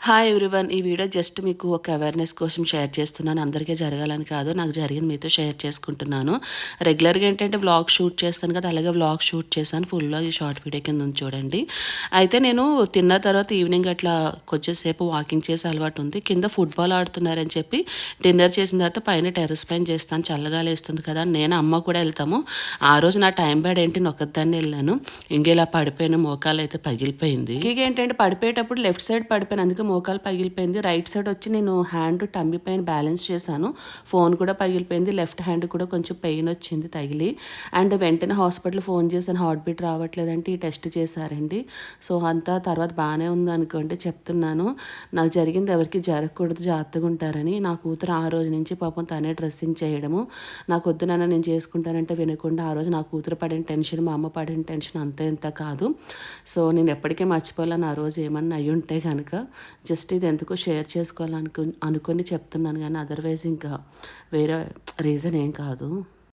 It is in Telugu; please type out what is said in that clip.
Hi everyone. ఈ వీడియో జస్ట్ మీకు ఒక అవేర్‌నెస్ కోసం షేర్ చేస్తున్నాను. అందరికీ జరగాలని కాదు. నాకు జరిగింది మీతో షేర్ చేసుకుంటున్నాను. రెగ్యులర్‌గా ఏంటంటే వ్లాగ్ షూట్ చేస్తాను కదా! అలాగే వ్లాగ్ షూట్ చేశాను. ఫుల్ వ్లాగ్ ఈ షార్ట్ వీడియో కింద ఉంది చూడండి. అయితే నేను తిన్న తర్వాత ఈవినింగ్ అట్లా కొంచెం సేపు వాకింగ్ చేసే అలవాటు ఉంది. కింద ఫుట్‌బాల్ ఆడుతున్నారని చెప్పి డిన్నర్ చేసిన తర్వాత పైన టెర్రస్ పైన చేస్తాను. చల్లగాలేస్తుంది కదా! నేను, అమ్మ కూడా వెళ్తాము. ఆ రోజు నా టైం బ్యాడ్ ఏంటి నేను ఒక్కదాన్నే వెళ్ళాను. ఇలా పడిపోయాను. మోకాలైతే పగిలిపోయింది. ఏంటంటే పడిపోయేటప్పుడు లెఫ్ట్ సైడ్ పడిపోయాను. అందుకే మోకాలు పగిలిపోయింది. రైట్ సైడ్ వచ్చి నేను హ్యాండ్ టమ్మీ పైన బ్యాలెన్స్ చేశాను. ఫోన్ కూడా పగిలిపోయింది. లెఫ్ట్ హ్యాండ్ కూడా కొంచెం పెయిన్ వచ్చింది తగిలి. అండ్ వెంటనే హాస్పిటల్ ఫోన్ చేశాను. హార్ట్ బీట్ రావట్లేదంటే ఈ టెస్ట్ చేశారండి. సో అంతా తర్వాత బాగానే ఉంది అనుకోండి చెప్తున్నాను. నాకు జరిగింది ఎవరికి జరగకూడదు, జాగ్రత్తగా ఉంటారని. నా కూతురు ఆ రోజు నుంచి పాపం తనే డ్రెస్సింగ్ చేయడము, నాకు వద్దు నాన్న నేను చేసుకుంటానంటే వినకుండా ఆ రోజు నా కూతురు పడిన టెన్షన్, మా అమ్మ పడిన టెన్షన్ అంత ఇంత కాదు. సో నేను ఎప్పటికీ మర్చిపోలేను ఆ రోజు ఏమన్నా అయ్యి ఉంటే కనుక. జస్ట్ ఇది ఎందుకో షేర్ చేసుకోవాలనుకుని చెప్తున్నాను కానీ అదర్వైజ్ ఇంకా వేరే రీజన్ ఏం కాదు.